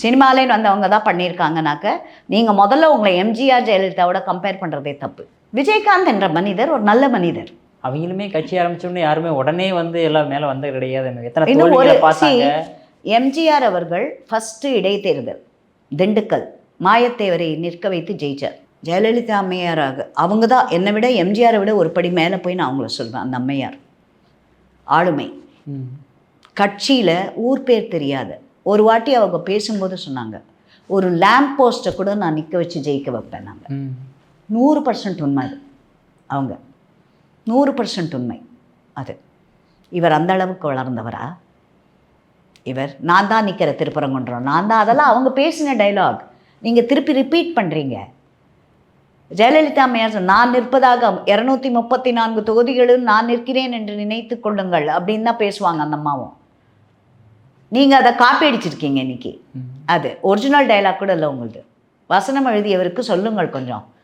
சினிமாலேன்னு வந்தவங்க தான் பண்ணியிருக்காங்கனாக்க நீங்கள் முதல்ல உங்களை எம்ஜிஆர் ஜெயலலிதாவோட கம்பேர் பண்ணுறதே தப்பு. விஜயகாந்த் என்ற மனிதர் ஒரு நல்ல மனிதர். அவங்களுமே கட்சி ஆரம்பிச்சோடனே யாருமே உடனே வந்து எல்லாம் மேலே வந்தது கிடையாது. எத்தனை இன்னும் ஒரு தோல்விகளை பார்த்தாங்க. எம்ஜிஆர் அவர்கள் ஃபஸ்ட்டு இடைத்தேர்தல் திண்டுக்கல் மாயத்தேவரை நிற்க வைத்து ஜெயிச்சார். ஜெயலலிதா அம்மையாராக அவங்க தான் என்னை விட எம்ஜிஆரை விட ஒரு படி மேலே போய் நான் அவங்கள சொல்வேன். அந்த அம்மையார் ஆளுமை, கட்சியில் ஊர் பேர் தெரியாத. ஒரு வாட்டி அவங்க பேசும்போது சொன்னாங்க, ஒரு லேம்ப் போஸ்ட்டை கூட நான் நிற்க வச்சு ஜெயிக்க வைப்பேன். நாங்கள் 100% உண்மை. அது அவங்க 100% உண்மை. அது இவர் அந்த அளவுக்கு வளர்ந்தவரா? இவர் நான் தான் நிற்கிற திருப்பரங்குன்றம், நான் தான், அதெல்லாம் அவங்க பேசின டைலாக் நீங்கள் திருப்பி ரிப்பீட் பண்ணுறீங்க. ஜெயலலிதா அம்மையார் நான் நிற்பதாக 234 தொகுதிகளும் நான் நிற்கிறேன் என்று நினைத்து கொள்ளுங்கள் அப்படின்னு தான் பேசுவாங்க அந்த அம்மாவும். நீங்கள் அதை காப்பி அடிச்சிருக்கீங்க இன்னைக்கு. அது ஒரிஜினல் டைலாக் கூட இல்லை உங்களுது. வசனம் எழுதியவருக்கு சொல்லுங்கள் கொஞ்சம்.